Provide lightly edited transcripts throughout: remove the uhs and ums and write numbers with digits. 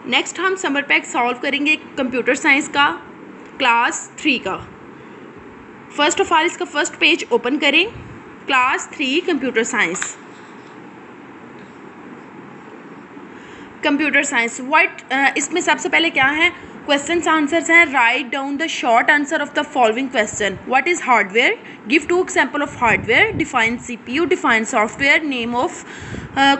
Next हम summer pack solve करेंगे computer science का क्लास 3 का। फर्स्ट ऑफ ऑल इसका फर्स्ट पेज ओपन करें, class 3 computer science. Computer science इसमें सबसे पहले क्या है, क्वेश्चन आंसर्स हैं। Right down the short answer of the following question. What is hardware, give 2 example of hardware, define CPU, define software, name of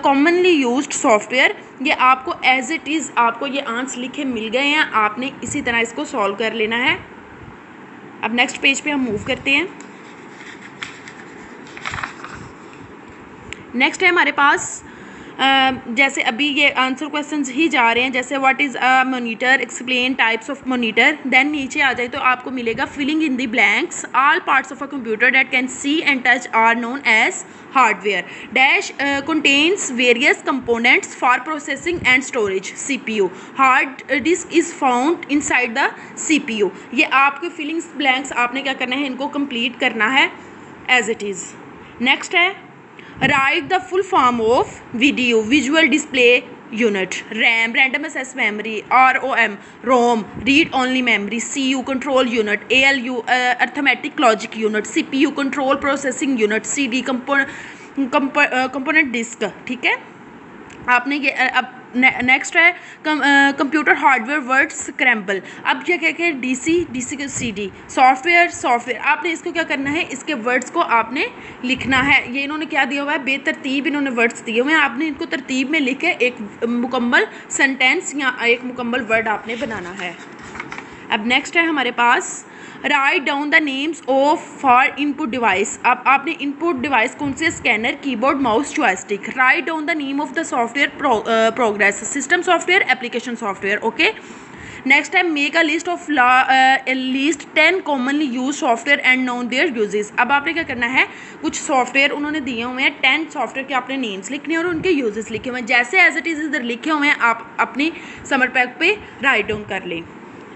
commonly used software. ये आपको as it is आपको ये आंसर लिखे मिल गए हैं, आपने इसी तरह इसको सॉल्व कर लेना है। अब नेक्स्ट पेज पे हम मूव करते हैं। नेक्स्ट है हमारे पास जैसे अभी ये आंसर क्वेश्चंस ही जा रहे हैं, जैसे what is a monitor, explain types of monitor. Then नीचे आ जाए तो आपको मिलेगा filling in the blanks, all parts of a computer that can see and touch are known as hardware. Dash contents various components for processing and storage, CPU. Hard disk is found inside the CPU. ये आपके fillings blanks आपने क्या करना है, इनको complete करना है as it is. Next है write the full form of video visual display unit. RAM random access memory, ROM ROM read only memory, CU control unit, ALU arithmetic logic unit, CPU control processing unit, CD component disk. ठीक है, आपने ये अब next है computer hardware word scramble. अब ये क्या क्या DC को CD सॉफ्टवेयर आपने इसको क्या करना है, इसके वर्ड्स को आपने लिखना है। ये इन्होंने क्या दिया हुआ है, बेतरतीब इन्होंने वर्ड्स दिए हुए हैं, आपने इनको तरतीब में लिख के एक मुकम्मल सेंटेंस या एक मुकम्मल वर्ड आपने बनाना है। अब नेक्स्ट है हमारे पास write down the names of four input device. अब आपने इनपुट डिवाइस कौन से, scanner, keyboard, mouse, joystick. Write down the name of the software progress, system software, application software. Okay, next है make a list of least 10 commonly use software and known their uses. अब आपने क्या करना है, कुछ software उन्होंने दिए हुए हैं, 10 सॉफ्टवेयर के आपने नेम्स लिखने और उनके यूजेस लिखे हुए हैं, जैसे एज इट इज़ इधर लिखे हुए हैं आप अपनी समर पैक पे राइट डाउन कर लें।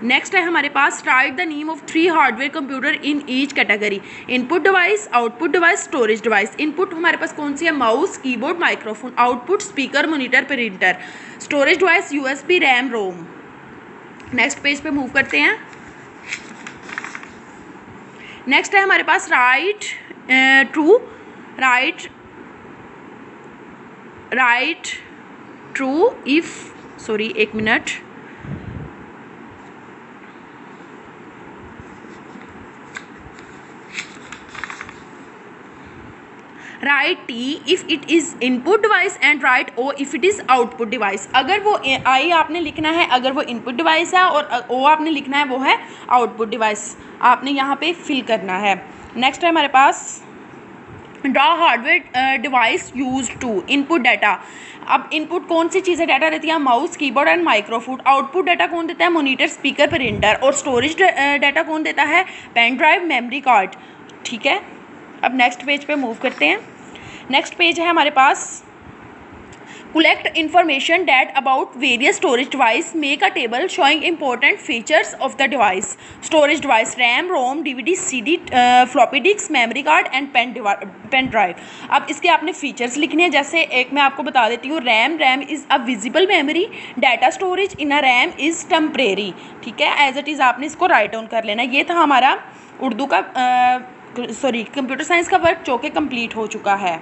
नेक्स्ट है हमारे पास write the name of 3 hardware computer in each category. Input device, output device, storage device. Input हमारे पास कौन सी है, mouse, keyboard, microphone. Output speaker, monitor, printer. Storage device USB, RAM, ROM. Next page पे move करते हैं। Next है हमारे पास राइट ट्रू इफ सॉरी एक minute, write T if it is input device and right O if it is output device. अगर वो I आपने लिखना है अगर वो इनपुट डिवाइस है, और O आपने लिखना है वो है आउटपुट डिवाइस, आपने यहाँ पे फिल करना है। नेक्स्ट है हमारे पास draw hardware device use to input data. अब इनपुट कौन सी चीज़ें डाटा रहती है, mouse, keyboard and microphone. Output data कौन देता है, मॉनिटर, स्पीकर, प्रिंटर। और स्टोरेज डाटा कौन देता है, पेन ड्राइव, मेमोरी कार्ड। ठीक है, अब नेक्स्ट पेज पे मूव करते हैं। नेक्स्ट पेज है हमारे पास collect information that about various storage device, make a table showing important features of the device. Storage device RAM, ROM, DVD, CD, floppy disk, memory card and pen drive. अब इसके आपने features लिखने हैं, जैसे एक मैं आपको बता देती हूँ, RAM is a visible memory, data storage in a RAM is temporary. ठीक है, एज इट इज़ आपने इसको राइट डाउन कर लेना। ये था हमारा उर्दू का कंप्यूटर साइंस का वर्क जो कि कंप्लीट हो चुका है।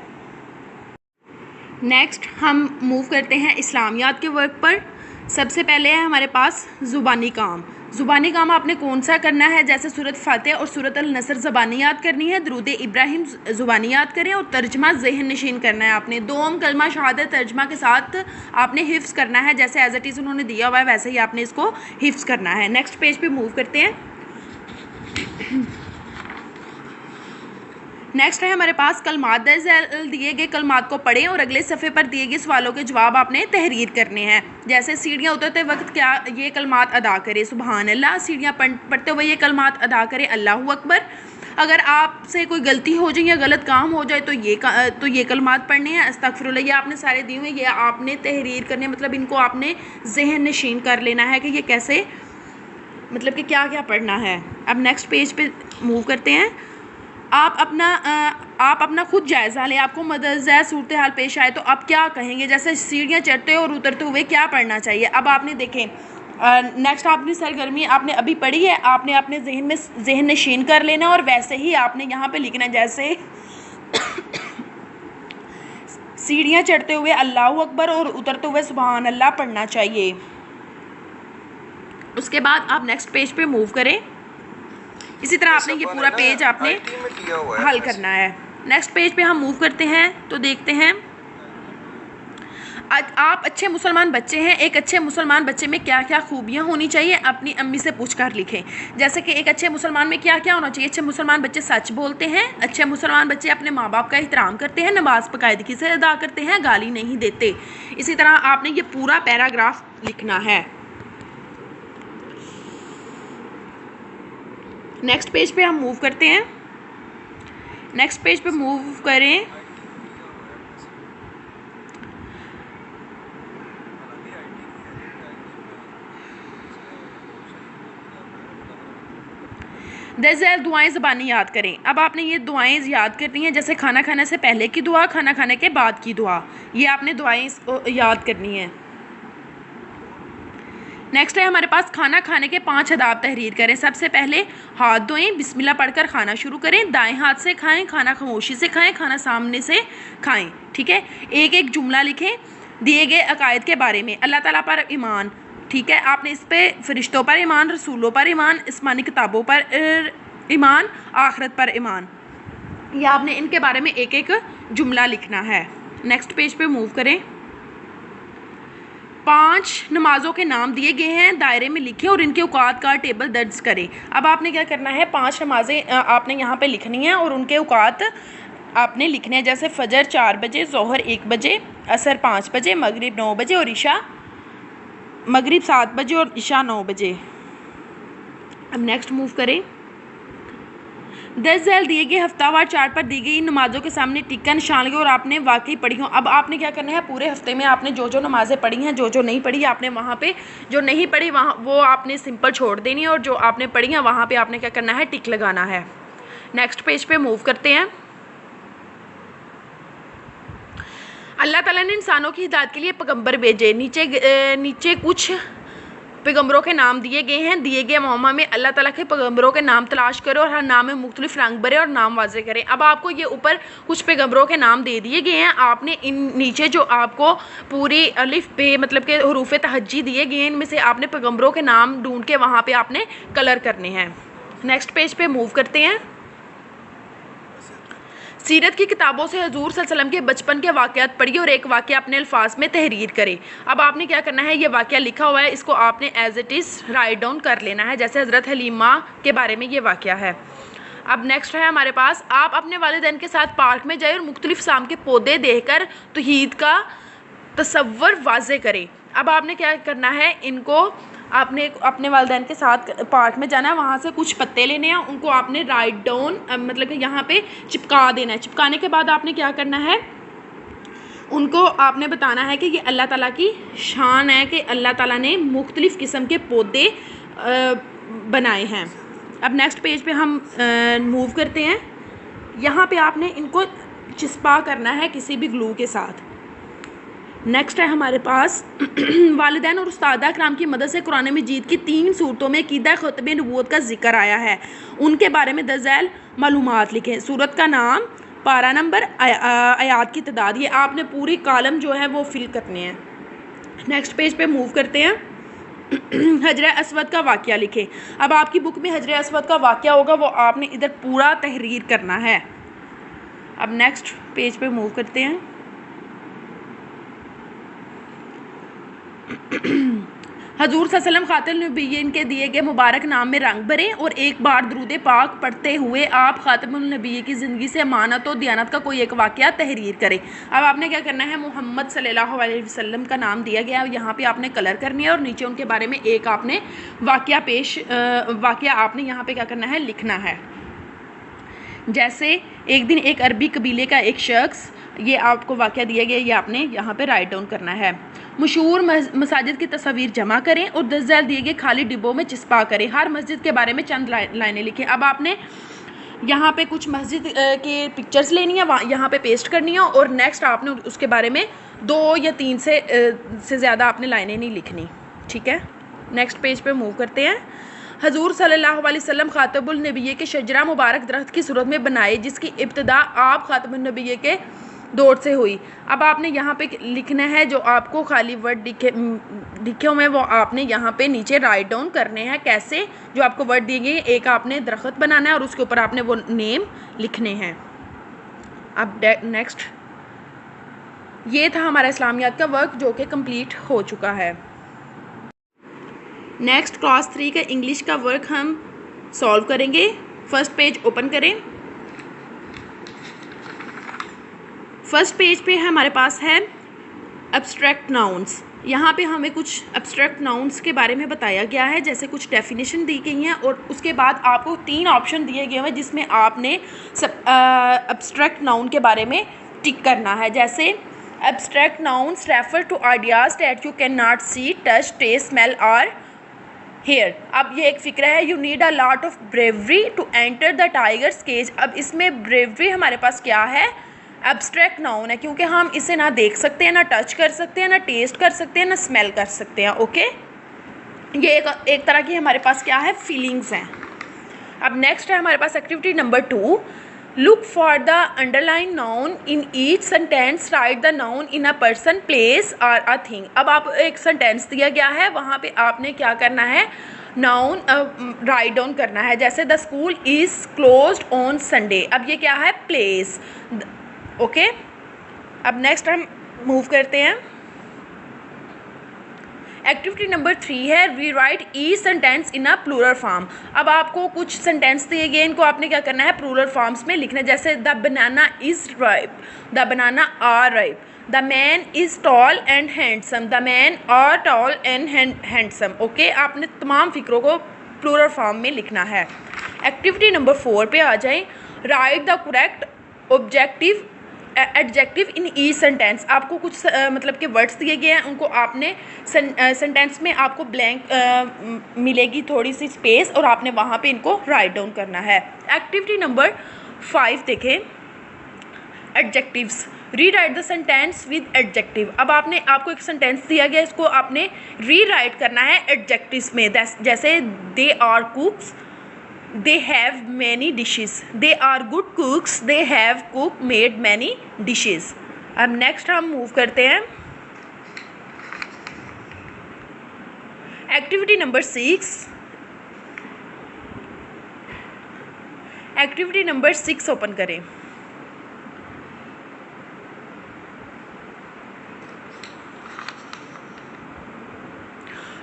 नेक्स्ट हम मूव करते हैं इस्लामियात के वर्क पर। सबसे पहले है हमारे पास ज़ुबानी काम। ज़ुबानी काम आपने कौन सा करना है, जैसे सूरत फातिहा और सूरत अल नसर ज़बानी याद करनी है, दरूद इब्राहिम ज़ुबानी याद करें और तर्जमा ज़हन नशीन करना है आपने। दोम कलमा शहादत तर्जमा के साथ आपने हिफ्स करना है, जैसे एज इट इज़ उन्होंने दिया हुआ है वैसे ही आपने इसको हिफ्स करना है। नेक्स्ट पेज पे मूव करते हैं। नेक्स्ट है हमारे पास कलमात दिए गए कलमात को पढ़ें और अगले सफ़े पर दिए गए सवालों के जवाब आपने तहरीर करने हैं। जैसे सीढ़ियाँ उतरते वक्त क्या ये कलमात अदा करें, सुबहान अल्लाह। सीढ़ियाँ पढ़ते हुए ये कलमात अदा करें, अल्लाहु अकबर। अगर आपसे कोई गलती हो जाए या गलत काम हो जाए तो ये कलमात पढ़ने हैं, अस्तगफिरुल्लाह। ये आपने सारे दिए हुए, ये आपने तहरीर करने, मतलब इनको आपने जहन नशीन कर लेना है कि ये कैसे, मतलब कि क्या क्या पढ़ना है। अब नेक्स्ट पेज पे मूव करते हैं। आप अपना आप अपना खुद जायज़ा लें, आपको मदरजा सूरत हाल पेश आए तो आप क्या कहेंगे, जैसे सीढ़ियाँ चढ़ते और उतरते हुए क्या पढ़ना चाहिए। अब आपने देखें नेक्स्ट आपकी सरगर्मी आपने अभी पढ़ी है, आपने अपने जहन नशीन कर लेना और वैसे ही आपने यहाँ पे लिखना, जैसे सीढ़ियाँ चढ़ते हुए अल्लाहु अकबर और उतरते हुए सुभान अल्लाह पढ़ना चाहिए। उसके बाद आप नेक्स्ट पेज पे मूव करें। इसी तरह आपने ये पूरा पेज आपने हल करना है। नेक्स्ट पेज पे हम मूव करते हैं तो देखते हैं आज आप अच्छे मुसलमान बच्चे हैं, एक अच्छे मुसलमान बच्चे में क्या क्या खूबियाँ होनी चाहिए अपनी अम्मी से पूछकर लिखें। जैसे कि एक अच्छे मुसलमान में क्या क्या होना चाहिए। अच्छे मुसलमान बच्चे सच बोलते हैं, अच्छे मुसलमान बच्चे अपने माँ बाप का एहतराम करते हैं, नमाज बाकायदगी से अदा करते हैं, गाली नहीं देते। इसी तरह आपने ये पूरा पैराग्राफ लिखना है। नेक्स्ट पेज पे हम मूव करते हैं। नेक्स्ट पेज पे मूव करें। दरअसल दुआएं ज़बानी याद करें। अब आपने ये दुआएं याद करनी है, जैसे खाना खाने से पहले की दुआ, खाना खाने के बाद की दुआ, ये आपने दुआएं याद करनी है। नेक्स्ट है हमारे पास खाना खाने के 5 आदाब तहरीर करें। सबसे पहले हाथ धोएं, बिस्मिल्लाह पढ़कर खाना शुरू करें, दाएं हाथ से खाएं, खाना खामोशी से खाएं, खाना सामने से खाएं। ठीक है, एक एक जुमला लिखें दिए गए अकायद के बारे में। अल्लाह ताला पर ईमान, ठीक है, आपने इस पे फरिश्तों पर ईमान, रसूलों पर ईमान, आसमानी किताबों पर ईमान, आखिरत पर ईमान, या आपने इनके बारे में एक एक जुमला लिखना है। नेक्स्ट पेज पे मूव करें। 5 नमाज़ों के नाम दिए गए हैं, दायरे में लिखें और इनके औकात का टेबल दर्ज करें। अब आपने क्या करना है, 5 नमाज़ें आपने यहाँ पे लिखनी है और उनके औकात आपने लिखने हैं। जैसे फ़जर 4 बजे, ज़ोहर 1 बजे, असर 5 बजे, मगरिब 9 बजे और ईशा मगरिब 7 बजे और ईशा 9 बजे। अब नेक्स्ट मूव करें। 10 झैल दिए गए हफ्तावार चार्ट पर दी गई नमाज़ों के सामने टिक्का निशान लगे और आपने वाकई पढ़ी हो। अब आपने क्या करना है, पूरे हफ्ते में आपने जो जो नमाज़ें पढ़ी हैं, जो जो नहीं पढ़ी आपने वहाँ पे, जो नहीं पढ़ी वहाँ वो आपने सिंपल छोड़ देनी है और जो आपने पढ़ी हैं वहाँ पे आपने क्या करना है, टिक लगाना है। नेक्स्ट पेज पे मूव करते हैं। अल्लाह ताला ने इंसानों की हिदायत के लिए पैगम्बर भेजे। नीचे कुछ पैगम्बरों के नाम दिए गए हैं। दिए गए मौमा में अल्लाह ताला के पैगम्बरों के नाम तलाश करें और हर नाम में मुख्तलिफ रंग भरे और नाम वाजे करें। अब आपको ये ऊपर कुछ पैगम्बरों के नाम दे दिए गए हैं, आपने इन नीचे जो आपको पूरी अलिफ पे मतलब के हरूफ तहज्जी दिए गए हैं, इनमें से आपने पैगम्बरों के नाम ढूंढ के वहाँ पे आपने कलर करने हैं। नेक्स्ट पेज पे मूव करते हैं। सीरत की किताबों से हजूर सल्लल्लाहु अलैहि वसल्लम के बचपन के वाक़यात पढ़िए और एक वाक़या अपने अल्फाज में तहरीर करें। अब आपने क्या करना है, ये वाक़या लिखा हुआ है, इसको आपने as it is write down कर लेना है। जैसे हज़रत हलीमा के बारे में ये वाक़या है। अब नेक्स्ट है हमारे पास, आप अपने वालिदैन के साथ पार्क में जाए और मुख्तलिफ साम के पौधे देखकर तौहीद का तसव्वुर वाज़े करें। अब आपने क्या करना है, इनको आपने अपने वालिदैन के साथ पार्क में जाना है, वहाँ से कुछ पत्ते लेने हैं, उनको आपने राइट डाउन मतलब कि यहाँ पे चिपका देना है। चिपकाने के बाद आपने क्या करना है, उनको आपने बताना है कि ये अल्लाह ताला की शान है कि अल्लाह ताला ने मुख्तलिफ़ किस्म के पौधे बनाए हैं। अब नेक्स्ट पेज पे हम मूव करते हैं। यहाँ पे आपने इनको चिपका करना है किसी भी ग्लू के साथ। नेक्स्ट है हमारे पास वालिदैन और उस्तादा कराम की मदद से कुरान मजीद की 3 सूरतों में क़ीदा ख़ुतबे नबूवत का जिक्र आया है, उनके बारे में दज़ैल मालूमात लिखें। सूरत का नाम, पारा नंबर, आयात की तादाद, ये आपने पूरी कॉलम जो है वो फिल करने हैं। नेक्स्ट पेज पे मूव करते हैं। हजर अस्वद का वाक़या लिखें। अब आपकी बुक में हजर अस्वद का वाक़या होगा, वो आपने इधर पूरा तहरीर करना है। अब नेक्स्ट पेज पे मूव करते हैं। हजूर सल्लल्लाहु खातिल नबीय्यीन के दिए गए मुबारक नाम में रंग भरें और एक बार दुरूद पाक पढ़ते हुए आप खातिमुन नबी की ज़िंदगी से अमानत और दियानत का कोई एक वाक़या तहरीर करें। अब आपने क्या करना है, मोहम्मद सल्लल्लाहु अलैहि वसल्लम का नाम दिया गया है, यहाँ पे आपने कलर करनी है और नीचे उनके बारे में एक आपने वाक़या आपने यहाँ पे क्या करना है, लिखना है। जैसे एक दिन एक अरबी कबीले का एक शख्स, ये आपको वाक़या दिया गया, ये आपने यहाँ पे राइट डाउन करना है। मशहूर मसाजिद की तस्वीर जमा करें और 10 झैल दिए गए खाली डिब्बों में चिपका करें। हर मस्जिद के बारे में चंद लाइनें लिखें। अब आपने यहाँ पे कुछ मस्जिद के पिक्चर्स लेनी है, यहाँ पे पेस्ट करनी है और नेक्स्ट आपने उसके बारे में 2 या 3 से ज़्यादा आपने लाइनें नहीं लिखनी, ठीक है। नेक्स्ट पेज पे मूव करते हैं। हजूर सल्लल्लाहु अलैहि वसल्लम खातमुल नबी के शजरा मुबारक दरख्त की सूरत में बनाए जिसकी इब्तिदा आप खातमुल नबी के दौर से हुई। अब आपने यहाँ पे लिखना है, जो आपको खाली वर्ड दिखे हुए हैं वो आपने यहाँ पे नीचे राइट डाउन करने हैं। कैसे? जो आपको वर्ड दिए गए एक आपने दरख्त बनाना है और उसके ऊपर आपने वो नेम लिखने हैं। अब नेक्स्ट, ये था हमारा इस्लामियात का वर्क जो कि कंप्लीट हो चुका है। नेक्स्ट क्लास 3 का इंग्लिश का वर्क हम सॉल्व करेंगे। फर्स्ट पेज ओपन करें। फर्स्ट पेज पे हमारे पास है एब्स्ट्रैक्ट नाउन्स। यहाँ पे हमें कुछ एब्स्ट्रैक्ट नाउन्स के बारे में बताया गया है, जैसे कुछ डेफिनेशन दी गई हैं और उसके बाद आपको 3 ऑप्शन दिए गए हैं जिसमें आपने एब्स्ट्रैक्ट नाउन के बारे में टिक करना है। जैसे abstract nouns refer to ideas that you can not see, touch, taste, smell और हेयर। अब ये एक फ़िक्र है, you need a lot of bravery to enter the tiger's cage. अब इसमें ब्रेवरी हमारे पास क्या है? एब्स्ट्रैक्ट नाउन है, क्योंकि हम इसे ना देख सकते हैं, ना टच कर सकते हैं, ना टेस्ट कर सकते हैं, ना स्मेल कर सकते हैं। ओके, ये एक तरह की हमारे पास क्या है? फीलिंग्स हैं। अब नेक्स्ट है हमारे पास activity number 2, look for the underline noun in each sentence, write the noun in a person, place और अ थिंग। अब आप एक सेंटेंस दिया गया है, वहाँ पे आपने क्या करना है? नाउन राइट डाउन करना है। जैसे the school is closed on Sunday. अब ये क्या है? प्लेस। ओके, अब नेक्स्ट हम मूव करते हैं। एक्टिविटी नंबर 3 है rewrite each sentence in a plural form. अब आपको कुछ सेंटेंस दिए गए, इनको आपने क्या करना है? प्लूरल फॉर्म्स में लिखना है। जैसे the banana is ripe, the banana are ripe, the man is tall and handsome, the man are tall and handsome. Okay, आपने तमाम फिक्रों को प्लूरल फॉर्म में लिखना है। एक्टिविटी नंबर 4 पे आ जाएं। Right the correct objective adjective in each sentence. आपको कुछ मतलब के वर्ड्स दिए गए हैं, उनको आपने सेंटेंस में आपको ब्लैंक मिलेगी थोड़ी सी स्पेस और आपने वहाँ पे इनको राइट डाउन करना है। एक्टिविटी नंबर 5 देखें, adjectives. Rewrite the sentence with adjective. अब आपको एक सेंटेंस दिया गया, इसको आपने रीराइट करना है एडजेक्टिव्स में। जैसे they are cooks, they have many dishes, they are good cooks, they have made many dishes। अब नेक्स्ट हम मूव करते हैं activity number 6। Activity number 6 open करें।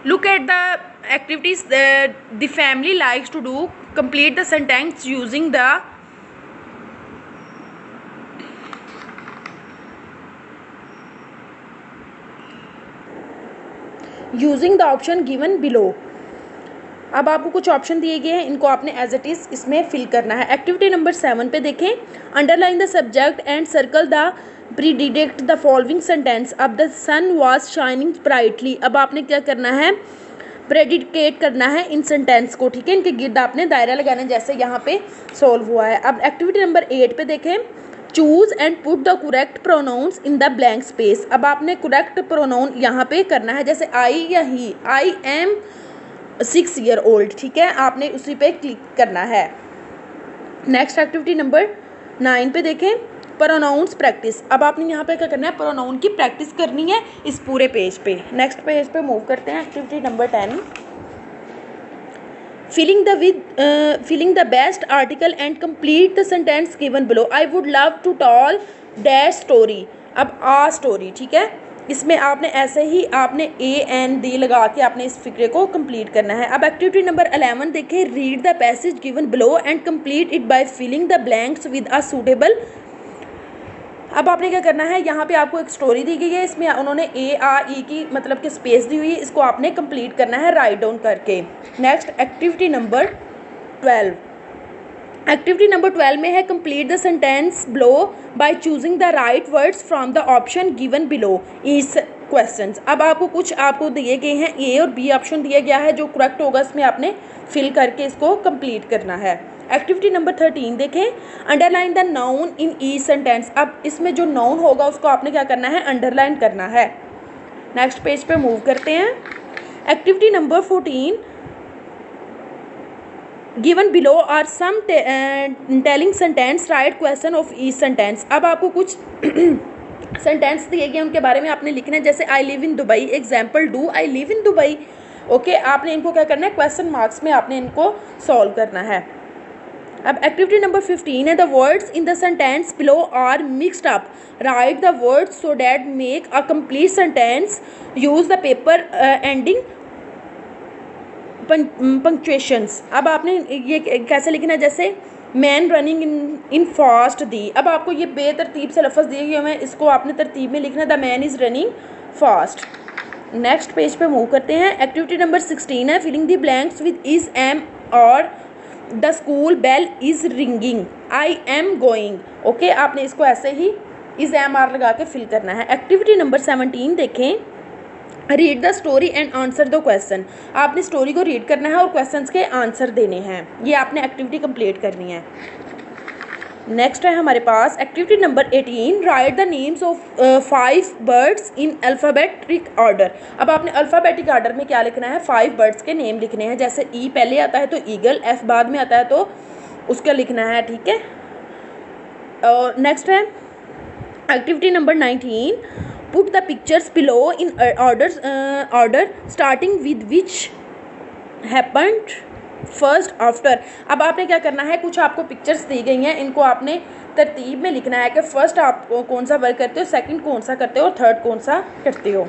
Look at the activities that the family likes to do. Complete the sentence using the option given below। अब आपको कुछ option दिए गए हैं, इनको आपने एज इट इज़ इसमें फिल करना है। एक्टिविटी नंबर 7 पे देखें, underline the subject and circle the predict the following sentence. अब the sun was shining brightly. अब आपने क्या करना है? प्रेडिकेट करना है इन सेंटेंस को, ठीक है। इनके गिर्द आपने दायरा लगाना है, जैसे यहाँ पे सॉल्व हुआ है। अब एक्टिविटी नंबर 8 पे देखें, choose and put the correct pronouns in the blank space. अब आपने करेक्ट प्रोनाउन यहाँ पे करना है, जैसे आई या ही। आई एम 6 ईयर ओल्ड, ठीक है, आपने उसी पे क्लिक करना है। नेक्स्ट एक्टिविटी नंबर 9 पे देखें, प्रोनाउंस प्रैक्टिस। अब आपने यहाँ पे क्या करना है? प्रोनाउन की प्रैक्टिस करनी है इस पूरे पेज पे। नेक्स्ट पेज पे मूव करते हैं। Activity number 10, filling the best article and complete the sentence given below. I would love to tell that story. अब आ स्टोरी, ठीक है, इसमें आपने ऐसे ही आपने AND लगा के आपने इस फिक्रे को कंप्लीट करना है। अब एक्टिविटी नंबर 11 देखें, read the passage given below and complete it by filling the blanks with a suitable. अब आपने क्या करना है? यहाँ पे आपको एक स्टोरी दी गई है, इसमें उन्होंने ARE की मतलब कि स्पेस दी हुई है, इसको आपने कंप्लीट करना है राइट डाउन करके। Next activity number 12। Activity number 12 में है complete the sentence below by choosing the right words from the option given below इस क्वेश्चंस। अब आपको दिए गए हैं A और B ऑप्शन दिया गया है, जो करेक्ट होगा इसमें आपने फिल करके इसको कंप्लीट करना है। एक्टिविटी नंबर 13 देखें, underline the noun in each sentence. अब इसमें जो नाउन होगा उसको आपने क्या करना है, अंडरलाइन करना है। नेक्स्ट पेज पे मूव करते हैं। Activity number 14, given below are some telling sentence, write question of each sentence. अब आपको कुछ सेंटेंस दिए गए उनके बारे में आपने लिखना है, जैसे I live in Dubai, example do I live in Dubai. Okay, आपने इनको क्या करना है, क्वेश्चन मार्क्स में आपने इनको सॉल्व करना है। अब एक्टिविटी नंबर 15 है, the words in the sentence below are mixed up, write the words so that make a complete sentence, use the paper ending punctuations. अब आपने ये कैसे लिखना है, जैसे man running in fast the. अब आपको ये बेतरतीब से लफ्ज़ दिए गए हैं, इसको आपने तरतीब में लिखना है, the man is running fast. Next page पे मूव करते हैं। एक्टिविटी नंबर 16 है, filling the blanks with is am और the school bell is ringing, I am going. Okay, आपने इसको ऐसे ही इज एम आर लगा के फिल करना है। एक्टिविटी नंबर 17 देखें, read the story and answer the question. आपने स्टोरी को रीड करना है और क्वेश्चंस के आंसर देने हैं। ये आपने एक्टिविटी कंप्लीट करनी है। नेक्स्ट है हमारे पास activity number 18, write the names of 5 birds in alphabetic order. अब आपने अल्फ़ाबेटिक ऑर्डर में क्या लिखना है, 5 बर्ड्स के नेम लिखने हैं। जैसे ई पहले आता है तो ईगल, एफ बाद में आता है तो उसका लिखना है, ठीक है। और नेक्स्ट है activity number 19, put the pictures below in order starting with which happened first after. अब आपने क्या करना है, कुछ आपको पिक्चर्स दी गई हैं, इनको आपने तरतीब में लिखना है कि फर्स्ट आप कौन सा वर्क करते हो, सेकंड कौन सा करते हो और थर्ड कौन सा करते हो।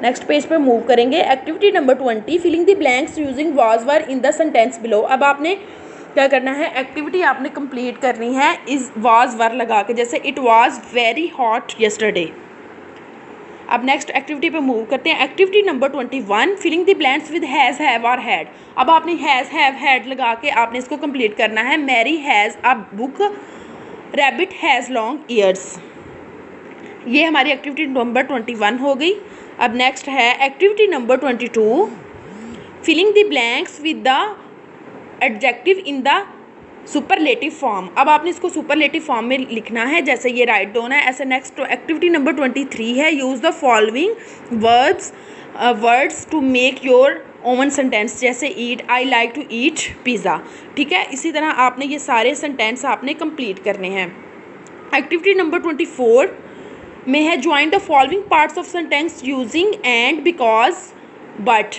नेक्स्ट पेज पे मूव करेंगे। Activity number 20, filling the blanks using was were in the sentence below. अब आपने क्या करना है, एक्टिविटी आपने कंप्लीट करनी है इस वाज वर लगा के, जैसे it was very hot yesterday. अब नेक्स्ट एक्टिविटी पे मूव करते हैं। Activity number 21, filling the blanks with has, have और हैड। अब आपने हैज़, हैव, हैड लगा के आपने इसको कंप्लीट करना है। Mary has a book, rabbit has long ears. ये हमारी एक्टिविटी नंबर 21 हो गई। अब नेक्स्ट है activity number 22, filling the blanks with the adjective in the superlative form. अब आपने इसको सुपरलेटिव फॉर्म में लिखना है, जैसे ये राइट डाउन है ऐसे। नेक्स्ट एक्टिविटी नंबर 23 है, use the following words to make your own sentence, जैसे eat, I like to eat pizza, ठीक है। इसी तरह आपने ये सारे सेंटेंस आपने कंप्लीट करने हैं। एक्टिविटी नंबर 24 में है, join the following parts of sentence using and, because, but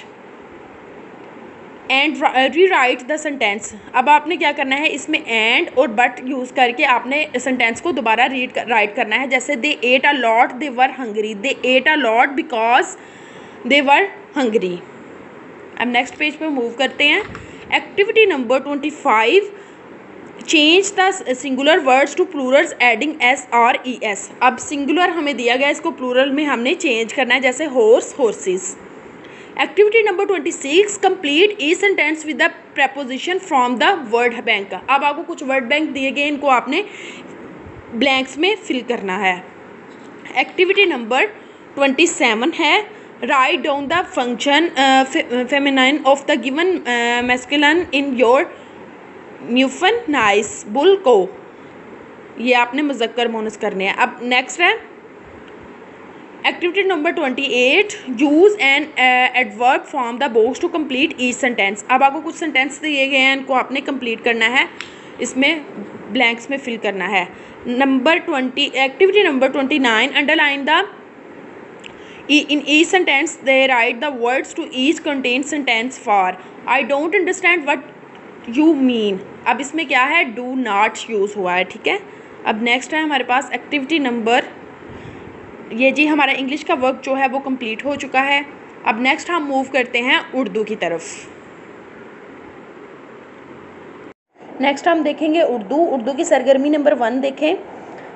and rewrite the sentence. अब आपने क्या करना है, इसमें एंड और बट यूज़ करके आपने सेंटेंस को दोबारा राइट करना है। जैसे they ate a lot, they were hungry, they ate a lot because they were hungry. अब नेक्स्ट पेज पे मूव करते हैं। Activity number 25, change the singular words to plurals adding S और ई एस। अब singular हमें दिया गया, इसको प्लूरल में हमने चेंज करना है, जैसे horse, horses. Activity number 26, complete E sentence with the preposition from the word bank. अब आपको कुछ वर्ड बैंक दिए गए, इनको आपने ब्लैंक्स में फिल करना है। एक्टिविटी नंबर 27 है, write down the function feminine of the given masculine in your muffin nice bull को। ये आपने मुज़क्कर मोनस करने हैं। अब नेक्स्ट है activity number 28, use an adverb from the box to complete each sentence. अब आपको कुछ सेंटेंस दिए गए हैं, इनको आपने कंप्लीट करना है, इसमें ब्लैंक्स में फिल करना है। Activity number 29, underline the in each sentence they write the words to each contained sentence for I don't understand what you mean। अब इसमें क्या है, do not यूज़ हुआ है, ठीक है। अब नेक्स्ट है हमारे पास एक्टिविटी नंबर, ये जी हमारा इंग्लिश का वर्क जो है वो कंप्लीट हो चुका है। अब नेक्स्ट हम मूव करते हैं उर्दू की तरफ। नेक्स्ट हम देखेंगे उर्दू की सरगर्मी नंबर 1 देखें।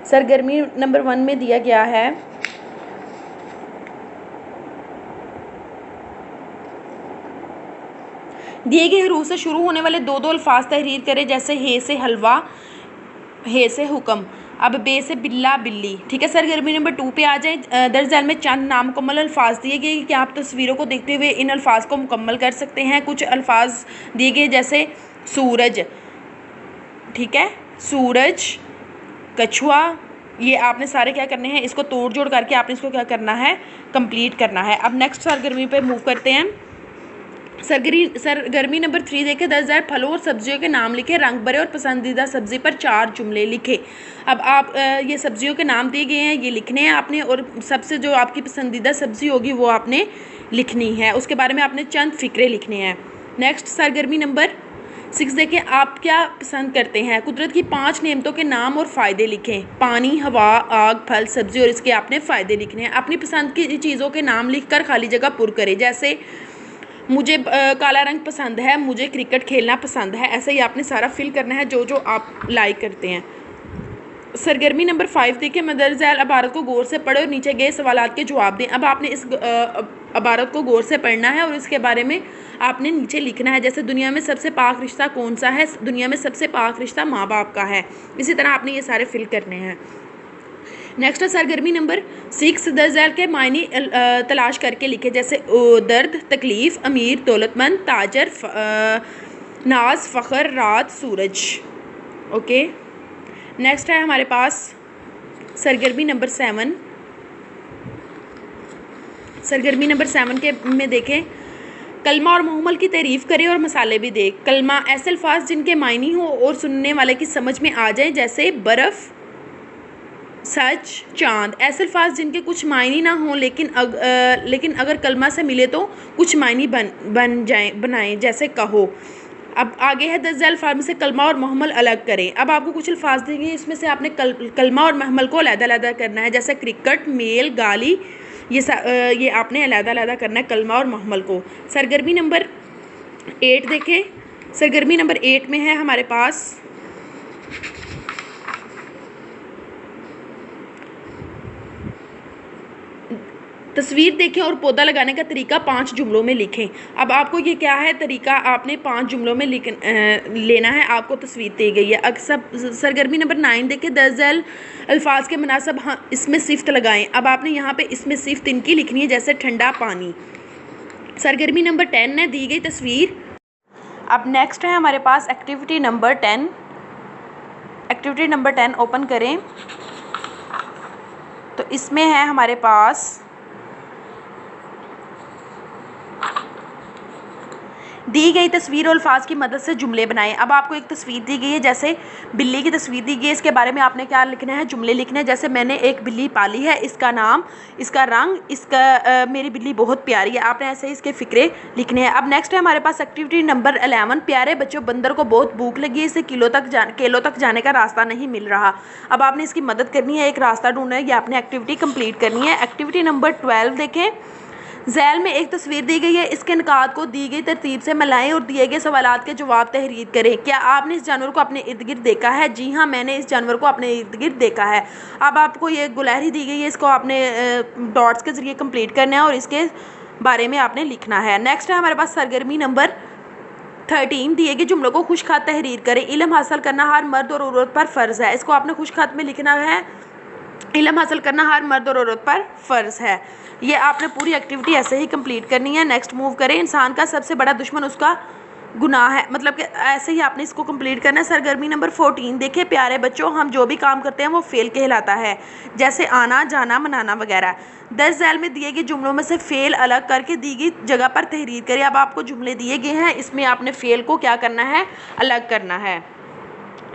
सरगर्मी नंबर 1 में दिया गया है, दिए गए हरूफ से शुरू होने वाले दो अल्फाज तहरीर करें, जैसे हे से हलवा, हे से हुक्म। अब बे से बिल्ला, बिल्ली, ठीक है। सरगर्मी नंबर 2 पे आ जाए। दर्ज झैल में चंद नामुकम्मल अल्फाज दिए गए कि आप तस्वीरों को देखते हुए इन अल्फाज को मुकम्मल कर सकते हैं। कुछ अल्फाज दिए गए जैसे सूरज, ठीक है, सूरज, कछुआ, ये आपने सारे क्या करने हैं, इसको तोड़ जोड़ करके आपने इसको क्या करना है, कंप्लीट करना है। अब नेक्स्ट सरगर्मी पे मूव करते हैं। सरगर्मी नंबर 3 देखें, 10,000 फलों और सब्जियों के नाम लिखे, रंग भरे और पसंदीदा सब्जी पर 4 जुमले लिखे। अब आप ये सब्जियों के नाम दिए गए हैं, ये लिखने हैं आपने, और सबसे जो आपकी पसंदीदा सब्जी होगी वो आपने लिखनी है, उसके बारे में आपने चंद फिक्रे लिखने हैं। नेक्स्ट सरगर्मी नंबर 6 देखें, आप क्या पसंद करते हैं, कुदरत की 5 नेमतों के नाम और फ़ायदे लिखें, पानी, हवा, आग, फल, सब्जी, और इसके आपने फ़ायदे लिखने हैं। अपनी पसंद की चीज़ों के नाम लिखकर खाली जगह पुर करें, जैसे मुझे काला रंग पसंद है, मुझे क्रिकेट खेलना पसंद है, ऐसे ही आपने सारा फिल करना है जो जो आप लाइक करते हैं। सरगर्मी नंबर 5 देखिए, मदरज़ैल अबारत को गौर से पढ़ो और नीचे गए सवालात के जवाब दें। अब आपने इस अबारत को गौर से पढ़ना है और इसके बारे में आपने नीचे लिखना है, जैसे दुनिया में सबसे पाक रिश्ता कौन सा है, दुनिया में सबसे पाक रिश्ता माँ बाप का है। इसी तरह आपने ये सारे फिल करने हैं। नेक्स्ट है सरगर्मी नंबर 6, दर्ज़ैल के मायने तलाश करके लिखे, जैसे दर्द, तकलीफ़, अमीर, दौलतमंद, ताजर, नाज, फ़ख्र, रात, सूरज। ओके, नेक्स्ट है हमारे पास सरगर्मी नंबर 7। सरगर्मी नंबर 7 के में देखें, कलमा और मुहम्मल की तारीफ़ करें और मसाले भी दें। कलमा ऐसे अल्फाज जिनके मायने हो और सुनने वाले की समझ में आ जाए, जैसे बर्फ़, सच, चाँद। ऐसे अल्फाज जिनके कुछ मायने ना हों लेकिन अगर कलमा से मिले तो कुछ मायने बनाएं, जैसे कहो। अब आगे है 10,000 अल्फाज में से कलमा और मुहम्मल अलग करें। अब आपको कुछ अल्फाज देंगे, इसमें से आपने कलमा और मुहम्मल को अलग-अलग करना है, जैसे क्रिकेट, मेल, गाली, ये आपने अलग-अलग करना है कलमा और मुहम्मल को। सरगर्मी नंबर 8 देखें, सरगर्मी नंबर 8 में है हमारे पास तस्वीर देखें और पौधा लगाने का तरीका 5 जुमलों में लिखें। अब आपको ये क्या है तरीका, आपने 5 जुमलों में लेना है, आपको तस्वीर दी गई है। अक्सर सरगर्मी नंबर 9 देखें, 10,000 अल्फाज के मुनासिब हाँ इसमें सिफ्त लगाएं। अब आपने यहाँ पे इसमें सिफ्त इनकी लिखनी है, जैसे ठंडा पानी। सरगर्मी नंबर 10 है दी गई तस्वीर। अब नेक्स्ट है हमारे पास activity number 10। Activity number 10 open करें तो इसमें है हमारे पास दी गई तस्वीर और अल्फाज की मदद से जुमले बनाएं। अब आपको एक तस्वीर दी गई है, जैसे बिल्ली की तस्वीर दी गई है, इसके बारे में आपने क्या लिखना है, जुमले लिखने हैं, जैसे मैंने एक बिल्ली पाली है, इसका नाम, इसका रंग, इसका मेरी बिल्ली बहुत प्यारी है। आपने ऐसे ही इसके फिक्रे लिखने हैं। अब नेक्स्ट है हमारे पास एक्टिविटी नंबर 11। प्यारे बच्चों, बंदर को बहुत भूख लगी है, इसे केलों तक जाने का रास्ता नहीं मिल रहा। अब आपने इसकी मदद करनी है, एक रास्ता ढूंढना है, ये आपने एक्टिविटी कंप्लीट करनी है। एक्टिविटी नंबर 12 देखें, झैल में एक तस्वीर दी गई है, इसके निकात को दी गई तरतीब से मिलाएं और दिए गए सवालात के जवाब तहरीर करें। क्या आपने इस जानवर को अपने इर्द गिर्द देखा है? जी हाँ, मैंने इस जानवर को अपने इर्द गिर्द देखा है। अब आपको ये गुलहरी दी गई है, इसको आपने डॉट्स के ज़रिए कंप्लीट करना है और इसके बारे में आपने लिखना है। नेक्स्ट है हमारे पास सरगर्मी नंबर 13। दिए गए जुमलों को खुशखात तहरीर करें। इल्म हासिल करना हर मर्द और औरत पर फ़र्ज़ है, इसको आपने खुशखात में लिखना है। इल्म हासिल करना हर मर्द और औरत पर फ़र्ज़ है। ये आपने पूरी एक्टिविटी ऐसे ही कंप्लीट करनी है। नेक्स्ट मूव करें, इंसान का सबसे बड़ा दुश्मन उसका गुनाह है, मतलब कि ऐसे ही आपने इसको कंप्लीट करना है। सरगर्मी नंबर 14 देखिए, प्यारे बच्चों, हम जो भी काम करते हैं वो फेल कहलाता है, जैसे आना, जाना, मनाना वगैरह। 10 झैल में दिए गए जुमलों में से फेल अलग करके दी गई जगह पर तहरीर करें। अब आपको जुमले दिए गए हैं, इसमें आपने फेल को क्या करना है, अलग करना है।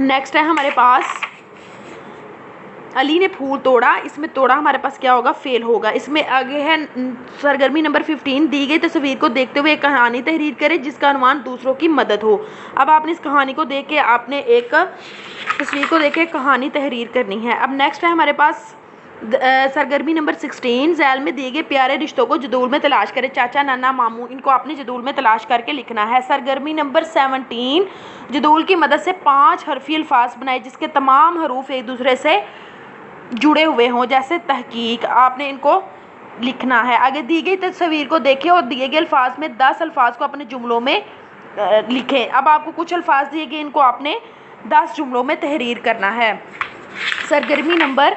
नेक्स्ट है हमारे पास अली ने फूल तोड़ा, इसमें तोड़ा हमारे पास क्या होगा, फेल होगा। इसमें आगे है सरगर्मी नंबर 15। दी गई तस्वीर को देखते हुए एक कहानी तहरीर करें जिसका अनुमान दूसरों की मदद हो। अब आपने इस कहानी को देख के आपने एक तस्वीर को देख के कहानी तहरीर करनी है। अब नेक्स्ट है हमारे पास सरगर्मी नंबर 16। झैल में दिए गए प्यारे रिश्तों को जदूल में तलाश करें। चाचा, नाना, मामू, इनको आपने जदूल में तलाश करके लिखना है। सरगर्मी नंबर 17। जदूल की मदद से 5 हरफी अल्फाज बनाए जिसके तमाम हरूफ एक दूसरे से जुड़े हुए हों, जैसे तहकीक। आपने इनको लिखना है। आगे दी गई तस्वीर को देखें और दिए गए अल्फाज में 10 अल्फाज को अपने जुमलों में लिखें। अब आपको कुछ अल्फाज दिए गए, इनको आपने 10 जुमलों में तहरीर करना है। सरगर्मी नंबर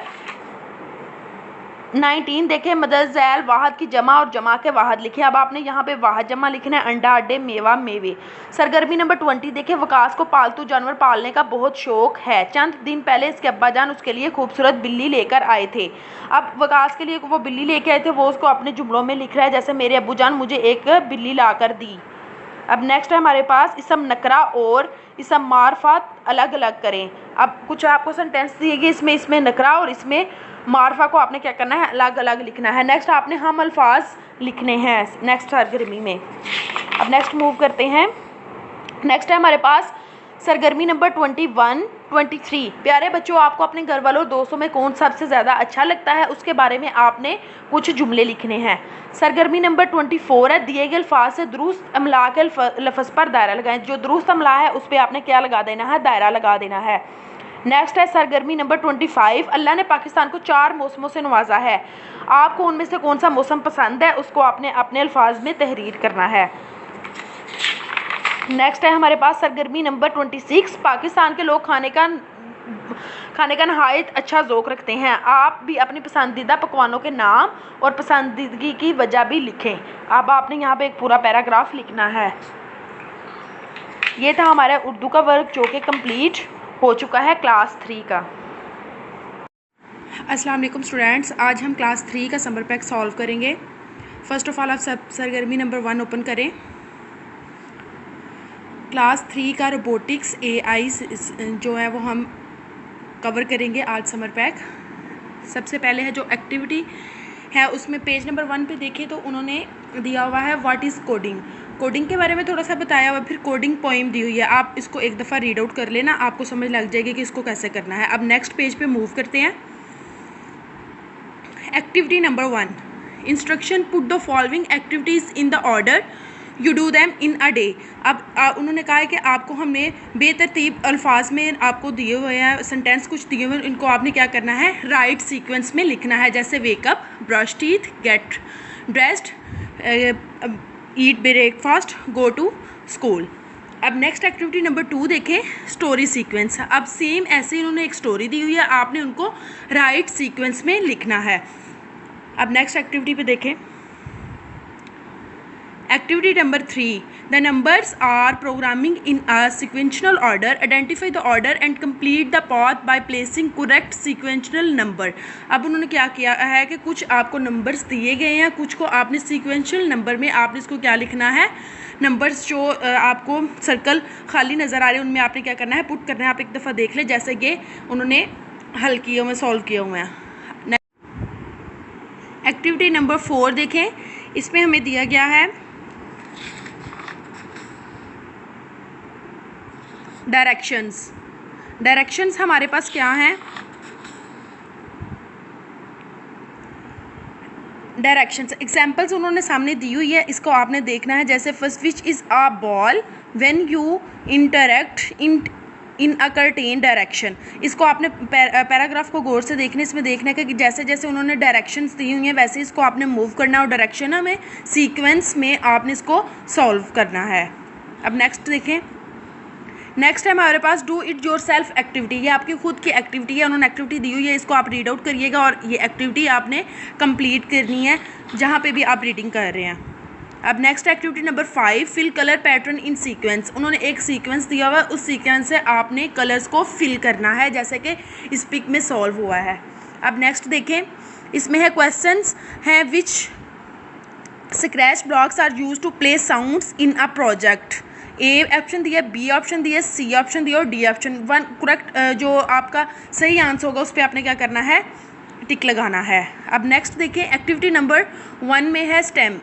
19 देखें, मदर झैल वाहद की जमा और जमा के वाहद लिखे। अब आपने यहाँ पे वाहद जमा लिखना है, अंडा अड्डे मेवा मेवे। सरगर्मी नंबर 20 देखें, वकास को पालतू जानवर पालने का बहुत शौक है। चंद दिन पहले इसके अब्बाजान उसके लिए खूबसूरत बिल्ली लेकर आए थे। अब वकास के लिए वो बिल्ली लेके आए थे, वो उसको अपने जुमलों में लिख रहा है, जैसे मेरे अब्बूजान मुझे एक बिल्ली ला कर दी। अब नेक्स्ट है हमारे पास इसम नकरा और इसम मारफत अलग अलग करें। अब कुछ आपको सेंटेंस दिए गए, इसमें नकरा और इसमें मारफा को आपने क्या करना है, अलग अलग लिखना है। नेक्स्ट आपने हम अल्फाज लिखने हैं नेक्स्ट सरगर्मी में। अब नेक्स्ट मूव करते हैं। नेक्स्ट है हमारे पास सरगर्मी नंबर 21, 23। प्यारे बच्चों, आपको अपने घर वालों और दोस्तों में कौन सबसे ज़्यादा अच्छा लगता है, उसके बारे में आपने कुछ जुमले लिखने हैं। सरगर्मी नंबर 24 है, दिए गए अल्फाज से दुरुस्त अमला के लफ्ज़ पर दायरा लगाएं। जो दुरुस्त अमला है उस पर आपने क्या लगा देना है, दायरा लगा देना है। नेक्स्ट है सरगर्मी नंबर 25। अल्लाह ने पाकिस्तान को 4 मौसमों से नवाजा है। आपको उनमें से कौन सा मौसम पसंद है, उसको आपने अपने अल्फाज में तहरीर करना है। नेक्स्ट है हमारे पास सरगर्मी नंबर 26। पाकिस्तान के लोग खाने का नहायत अच्छा ज़ौक़ रखते हैं। आप भी अपनी पसंदीदा पकवानों के नाम और पसंदीदगी की वजह भी लिखें। अब आपने यहाँ पे एक पूरा पैराग्राफ लिखना है। ये था हमारा उर्दू का वर्क जो कि कंप्लीट हो चुका है क्लास 3 का। अस्सलाम वालेकुम स्टूडेंट्स, आज हम क्लास 3 का समर पैक सॉल्व करेंगे। फ़र्स्ट ऑफ़ ऑल आप सरगर्मी नंबर 1 ओपन करें। क्लास 3 का रोबोटिक्स AI जो है वो हम कवर करेंगे आज समर पैक। सबसे पहले है जो एक्टिविटी है, उसमें पेज नंबर 1 पे देखें तो उन्होंने दिया हुआ है व्हाट इज़ कोडिंग। कोडिंग के बारे में थोड़ा सा बताया हुआ है, फिर कोडिंग पोइम दी हुई है। आप इसको एक दफ़ा रीड आउट कर लेना, आपको समझ लग जाएगी कि इसको कैसे करना है। अब नेक्स्ट पेज पे मूव करते हैं। Activity number 1, instruction put the following activities in the order you do them in a day. अब उन्होंने कहा है कि आपको हमने बेतरतीब अल्फाज में आपको दिए हुए हैं सेंटेंस, कुछ दिए हुए हैं, इनको आपने क्या करना है, राइट सीक्वेंस में लिखना है। जैसे wake up, brush teeth, get dressed, eat breakfast, go to school. अब नेक्स्ट एक्टिविटी नंबर 2 देखें, स्टोरी सीक्वेंस। अब सेम ऐसे इन्होंने एक स्टोरी दी हुई है, आपने उनको राइट सीक्वेंस में लिखना है। अब नेक्स्ट एक्टिविटी पे देखें, activity number 3, the numbers are programming in a sequential order, identify the order and complete the path by placing correct sequential number. अब उन्होंने क्या किया है कि कुछ आपको नंबर्स दिए गए हैं, कुछ को आपने सिक्वेंशल नंबर में आपने इसको क्या लिखना है, नंबर्स जो आपको सर्कल खाली नज़र आ रहे हैं उनमें आपने क्या करना है, पुट करना है। आप एक दफ़ा देख लें जैसे कि उन्होंने हल किए हुए, सॉल्व किए हुए हैं। एक्टिविटी नंबर 4 देखें, इसमें हमें दिया गया है डायरेक्शंस हमारे पास क्या हैं, डायरेक्शंस एग्जाम्पल्स उन्होंने सामने दी हुई है, इसको आपने देखना है। जैसे first, which is a ball when you interact in a curtain direction. इसको आपने पैराग्राफ को गौर से देखने, इसमें देखना है कि जैसे जैसे उन्होंने डायरेक्शंस दी हुई हैं वैसे इसको आपने मूव करना और डायरेक्शन हमें सीक्वेंस में आपने इसको सॉल्व करना है। अब नेक्स्ट देखें, नेक्स्ट है हमारे पास do it yourself activity. ये आपकी खुद की एक्टिविटी है, उन्होंने एक्टिविटी दी हुई है, इसको आप रीड आउट करिएगा और ये एक्टिविटी आपने कंप्लीट करनी है जहाँ पे भी आप रीडिंग कर रहे हैं। अब next activity number 5, fill colour pattern in sequence. उन्होंने एक सीक्वेंस दिया हुआ है, उस सीक्वेंस से आपने कलर्स को फिल करना है जैसे कि इस पिक में सॉल्व हुआ है। अब नेक्स्ट देखें, इसमें है क्वेश्चंस हैं which scratch blocks are use to play sounds in a project. A option दिया, बी ऑप्शन दिया, सी ऑप्शन दिया और डी ऑप्शन। 1 करेक्ट जो आपका सही आंसर होगा उस पर आपने क्या करना है, टिक लगाना है। अब नेक्स्ट देखें, एक्टिविटी नंबर 1 में है stem,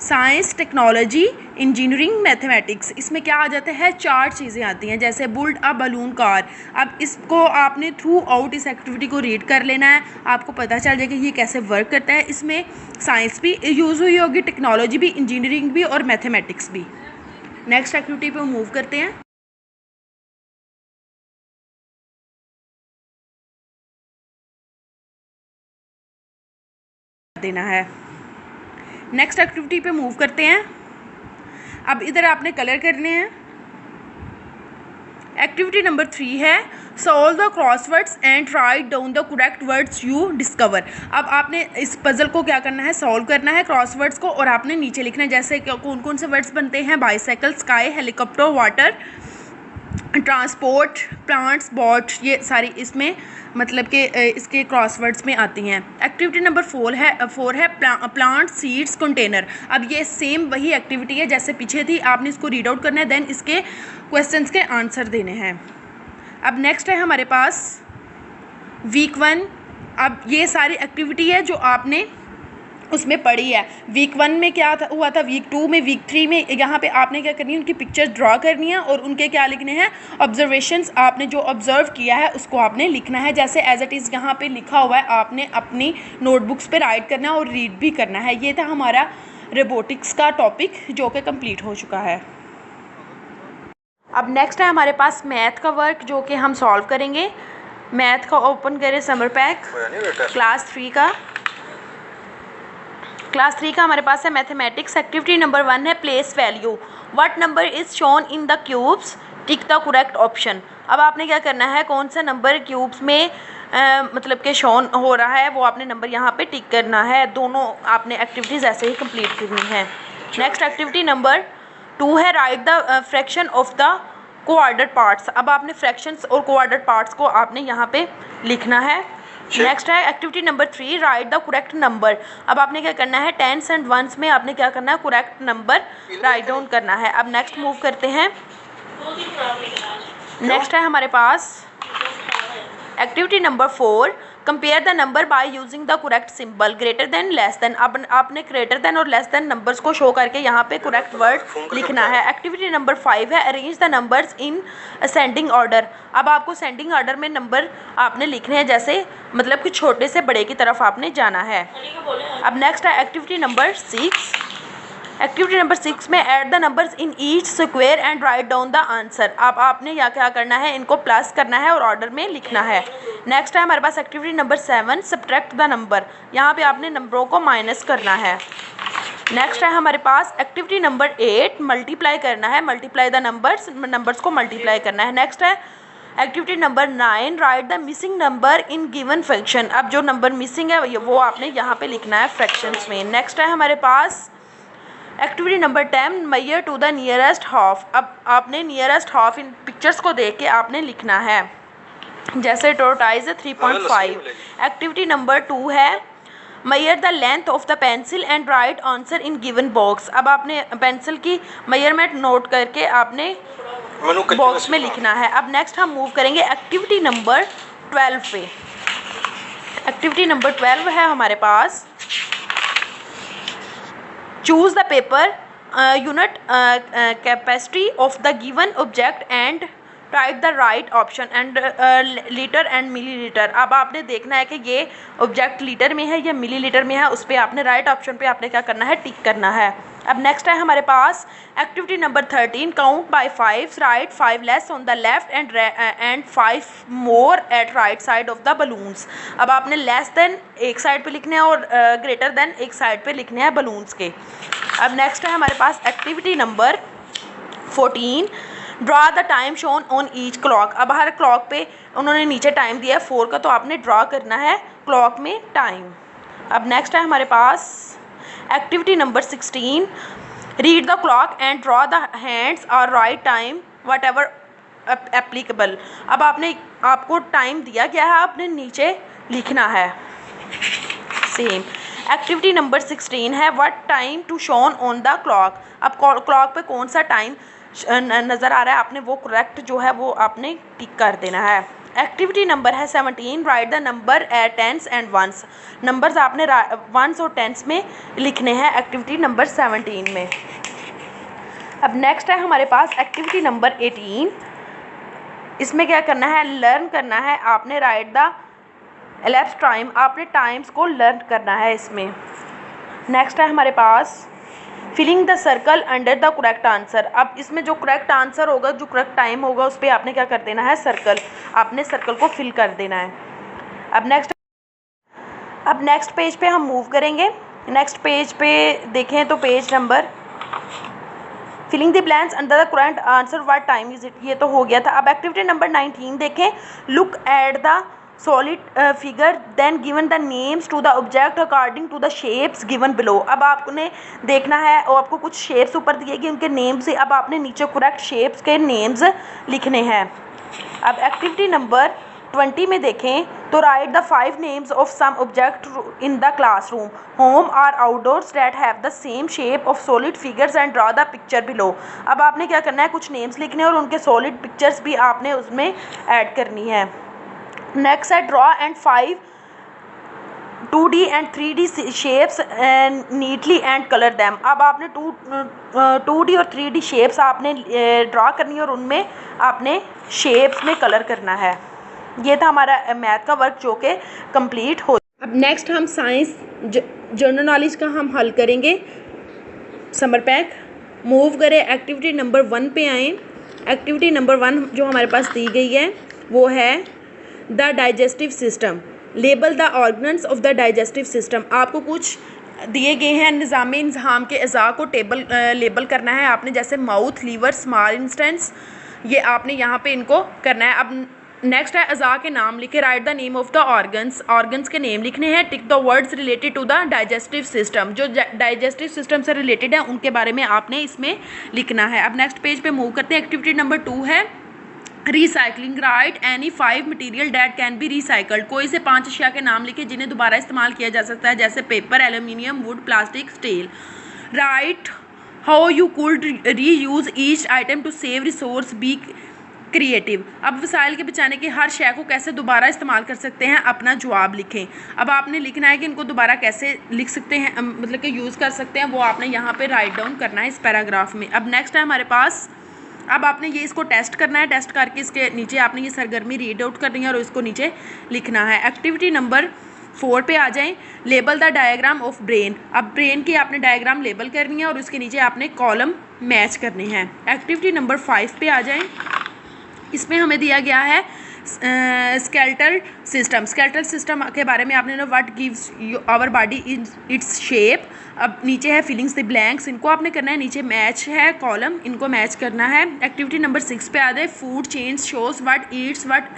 science, technology, engineering, mathematics. इसमें क्या आ जाता है, 4 चीज़ें आती हैं, जैसे बिल्ड अ बलून कार। अब इसको आपने थ्रू आउट इस एक्टिविटी को रीड कर लेना है, आपको पता चल जाएगा ये कैसे वर्क करता है। इसमें साइंस भी यूज़ हुई होगी, टेक्नोलॉजी भी, इंजीनियरिंग भी और मैथमेटिक्स भी। नेक्स्ट एक्टिविटी पे मूव करते हैं। देना है, नेक्स्ट एक्टिविटी पे मूव करते हैं। अब इधर आपने कलर करने हैं। एक्टिविटी नंबर 3 है solve the crosswords and right down the correct words you discover. अब आपने इस पजल को क्या करना है, सॉल्व करना है क्रॉसवर्ड्स को, और आपने नीचे लिखना है जैसे कौन कौन से वर्ड्स बनते हैं, bicycle, sky, helicopter, water, transport, plants, boat, ये सारी इसमें मतलब कि इसके क्रॉसवर्ड्स में आती हैं। एक्टिविटी नंबर 4 है प्लांट, सीड्स, कंटेनर। अब ये सेम वही एक्टिविटी है जैसे पीछे थी, आपने इसको रीड आउट करना है, देन इसके क्वेश्चंस के आंसर देने हैं। अब नेक्स्ट है हमारे पास वीक 1। अब ये सारी एक्टिविटी है जो आपने उसमें पढ़ी है। वीक 1 में क्या हुआ था, वीक 2 में, वीक 3 में, यहाँ पे आपने क्या करनी है, उनकी पिक्चर्स ड्रॉ करनी है और उनके क्या लिखने हैं, ऑब्जर्वेशंस। आपने जो ऑब्जर्व किया है उसको आपने लिखना है जैसे एज इट इज़ यहाँ पे लिखा हुआ है, आपने अपनी नोटबुक्स पे राइट करना है और रीड भी करना है। ये था हमारा रोबोटिक्स का टॉपिक जो कि कंप्लीट हो चुका है। अब नेक्स्ट है हमारे पास मैथ का वर्क जो कि हम सॉल्व करेंगे। मैथ का ओपन करें समर पैक क्लास 3 का। क्लास 3 का हमारे पास है मैथमेटिक्स। एक्टिविटी नंबर 1 है place value. What number is shown in the cubes, tick the correct option. अब आपने क्या करना है, कौन सा नंबर क्यूब्स में मतलब कि शोन हो रहा है वो आपने नंबर यहाँ पे टिक करना है। दोनों आपने एक्टिविटीज़ ऐसे ही कंप्लीट करनी है। नेक्स्ट एक्टिविटी नंबर 2 है write the fraction of the coordinate parts. अब आपने फ्रैक्शंस और कोऑर्डिनेट पार्ट्स को आपने यहाँ पे लिखना है। नेक्स्ट है activity number 3 right the correct number. अब आपने क्या करना है, टेंस एंड वंस में आपने क्या करना है, करेक्ट नंबर राइट डाउन करना है। अब नेक्स्ट मूव करते हैं। नेक्स्ट है हमारे पास activity number 4 compare the number by using the correct symbol, greater than, less than. अब आपने ग्रेटर देन और लेस देन नंबर्स को शो करके यहाँ पे करेक्ट वर्ड लिखना है। एक्टिविटी नंबर 5 है arrange the numbers in ascending order. अब आपको सेंडिंग ऑर्डर में नंबर आपने लिखने हैं जैसे मतलब कि छोटे से बड़े की तरफ आपने जाना है। अब नेक्स्ट है एक्टिविटी नंबर 6। एक्टिविटी नंबर 6 में add the numbers in each square and right down the answer. अब आपने यहाँ क्या करना है, इनको प्लस करना है और ऑर्डर में लिखना है। नेक्स्ट है हमारे पास activity number 7 subtract the number. यहाँ पे आपने नंबरों को माइनस करना है। नेक्स्ट है हमारे पास एक्टिविटी नंबर 8 मल्टीप्लाई करना है, मल्टीप्लाई द नंबर्स को मल्टीप्लाई करना है। नेक्स्ट है activity number 9 right the missing number in given fraction. अब जो नंबर मिसिंग है वो आपने यहाँ पे लिखना है फ्रैक्शंस में। नेक्स्ट है हमारे पास activity number 10 measure to the nearest half. अब आपने नियरेस्ट हाफ इन पिक्चर्स को देख के आपने लिखना है जैसे टोटाइज 3.5। एक्टिविटी नंबर 2 है measure the length of the pencil and right answer in given box. अब आपने पेंसिल की मेजरमेंट नोट करके आपने बॉक्स में लिखना है। अब नेक्स्ट हम मूव करेंगे एक्टिविटी नंबर 12 पे। एक्टिविटी नंबर 12 है हमारे पास choose the paper unit capacity of the given object and write the right option and litre and millilitre. अब आपने देखना है कि ये ऑब्जेक्ट लीटर में है या मिलीलीटर में है, उस पर आपने राइट ऑप्शन पे आपने क्या करना है, टिक करना है। अब नेक्स्ट है हमारे पास activity number 13 count by 5 write 5 less on the left and 5 more at right side of the balloons. अब आपने लेस देन एक साइड पे लिखने हैं और ग्रेटर देन एक साइड पे लिखने हैं बलून्स के। अब नेक्स्ट है हमारे पास activity number 14 draw the time shown on each clock. अब हर क्लॉक पे उन्होंने नीचे टाइम दिया है 4 का, तो आपने ड्रा करना है क्लॉक में टाइम। अब नेक्स्ट है हमारे पास activity number 16 read the clock and draw the hands और write time whatever applicable. अब आपको टाइम दिया गया है, आपने नीचे लिखना है सेम। एक्टिविटी नंबर 16 है what time to shown on the clock. अब क्लॉक पे कौन सा टाइम नज़र आ रहा है, आपने वो करेक्ट जो है वो आपने टिक कर देना है। एक्टिविटी नंबर है 17 write the number at tens and ones. Numbers आपने वंस और टेंस में लिखने हैं एक्टिविटी नंबर 17 में। अब नेक्स्ट है हमारे पास एक्टिविटी नंबर 18। इसमें क्या करना है, लर्न करना है आपने राइट द elapsed टाइम, आपने टाइम्स को लर्न करना है इसमें। नेक्स्ट है हमारे पास filling the circle under the correct answer. अब इसमें जो करेक्ट आंसर होगा, जो करेक्ट टाइम होगा, उस पर आपने क्या कर देना है, सर्कल, आपने सर्कल को फिल कर देना है। अब नेक्स्ट पेज पे हम मूव करेंगे। नेक्स्ट पेज पे देखें तो page number filling the blanks under the current answer what time is it, ये तो हो गया था। अब एक्टिविटी नंबर 19 देखें, look at the solid figure then given the names to the object according to the shapes given below. अब आपने देखना है और आपको कुछ शेप्स ऊपर दिए गए उनके नेम्स से, अब आपने नीचे करेक्ट शेप्स के नेम्स लिखने हैं। अब एक्टिविटी नंबर 20 में देखें तो write the 5 names of some object in the classroom home और outdoors that have the same shape of solid figures and draw the picture below. अब आपने क्या करना है, कुछ नेम्स लिखने हैं और उनके सॉलिड पिक्चर्स भी आपने उसमें ऐड करनी है। नेक्स्ट है draw and 5 2D and 3D shapes neatly and colour them. अब आपने 2D और 3D शेप्स आपने ड्रॉ करनी है और उनमें आपने शेप्स में कलर करना है। ये था हमारा मैथ का वर्क जो कि कंप्लीट हो। अब नेक्स्ट हम साइंस जनरल नॉलेज का हम हल करेंगे। समर पैक मूव करें, एक्टिविटी नंबर 1 पे आएँ। एक्टिविटी नंबर 1 जो हमारे पास दी गई है वो है the digestive system, label the organs of the digestive system. आपको कुछ दिए गए हैं निज़ाम इंतज़ाम के अज़ा को लेबल करना है आपने, जैसे माउथ, लीवर, स्मॉल इंटेस्टाइन्स, ये आपने यहाँ पे इनको करना है। अब नेक्स्ट है अज़ा के नाम लिखे, write the name of the organs के नेम लिखने हैं। Tick the words related to the digestive system, जो डाइजेस्टिव सिस्टम से रिलेटेड है उनके बारे में आपने इसमें लिखना है। अब नेक्स्ट पेज पे मूव करते हैं। एक्टिविटी नंबर 2 है recycling, right any 5 material that can be recycled. कोई से 5 अशिया के नाम लिखे जिन्हें दोबारा इस्तेमाल किया जा सकता है, जैसे paper, aluminium, wood, plastic, steel. Write how you could reuse each item to save resource, be creative. अब वसाइल के बचाने के हर शय को कैसे दोबारा इस्तेमाल कर सकते हैं, अपना जवाब लिखें। अब आपने लिखना है कि इनको दोबारा कैसे लिख सकते हैं, मतलब कि यूज़ कर सकते हैं, वो आपने यहाँ पे राइट डाउन करना है इस पैराग्राफ में। अब नेक्स्ट है हमारे पास, अब आपने ये इसको टेस्ट करना है, टेस्ट करके इसके नीचे आपने ये सरगर्मी रीड आउट करनी है और इसको नीचे लिखना है। एक्टिविटी नंबर 4 पे आ जाएं, label the diagram of brain. अब ब्रेन की आपने डायग्राम लेबल करनी है और उसके नीचे आपने कॉलम मैच करने हैं। एक्टिविटी नंबर 5 पे आ जाएं, इसमें हमें दिया गया है स्केलेटल सिस्टम। स्केलेटल सिस्टम के बारे में आपने what gives our body its shape. अब नीचे है फिलिंग्स द ब्लैंक्स, इनको आपने करना है। नीचे मैच है कॉलम, इनको मैच करना है। एक्टिविटी नंबर 6 पे आ जाए, food chain shows what Yeats what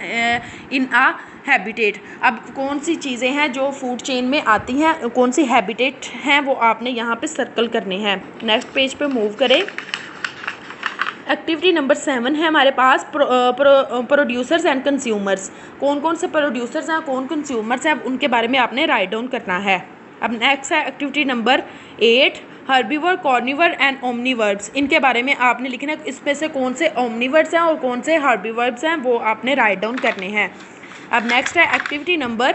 in a habitat. अब कौन सी चीज़ें हैं जो फूड चेन में आती हैं, कौन सी हैबिटेट हैं, वो आपने यहाँ पे सर्कल करने हैं। नेक्स्ट पेज पे मूव करें। एक्टिविटी नंबर 7 है हमारे पास प्रोड्यूसर्स एंड कंज्यूमर्स। कौन कौन से प्रोड्यूसर्स हैं, कौन कंज्यूमर्स हैं, उनके बारे में आपने राइट डाउन करना है। अब नेक्स्ट है एक्टिविटी नंबर 8, हर्बीवर, कॉर्निवर एंड ओमनीवर्ब्स। इनके बारे में आपने लिखना है, इसमें से कौन से ओमनीवर्ब्स हैं और कौन से हर्बीवर्ब्स हैं, वो आपने राइट डाउन करने हैं। अब नेक्स्ट है activity number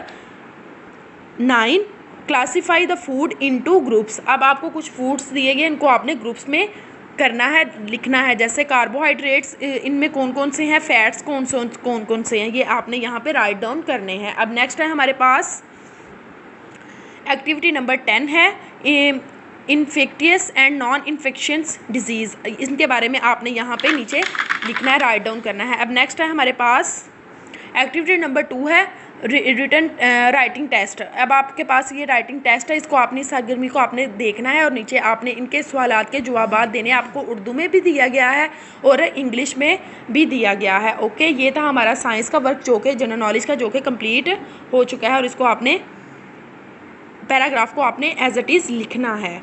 9, classify the food into groups. अब आपको कुछ फूड्स दिए गए, इनको आपने ग्रुप्स में करना है, लिखना है, जैसे कार्बोहाइड्रेट्स इनमें कौन कौन से हैं, फैट्स कौन कौन से हैं, ये आपने यहाँ पे राइट डाउन करने हैं। अब नेक्स्ट है हमारे पास एक्टिविटी नंबर 10 है infectious and non infections disease. इनके बारे में आपने यहाँ पे नीचे लिखना है, राइट डाउन करना है। अब नेक्स्ट है हमारे पास एक्टिविटी नंबर 2 है रिटन राइटिंग टेस्ट। अब आपके पास ये राइटिंग टेस्ट है, इसको आपने सरगर्मी को आपने देखना है और नीचे आपने इनके सवालात के जवाब देने। आपको उर्दू में भी दिया गया है और इंग्लिश में भी दिया गया है। ओके, ये था हमारा साइंस का वर्क जो कि जनरल नॉलेज का, जो कि कंप्लीट हो चुका है और इसको आपने पैराग्राफ को आपने एज इट इज़ लिखना है।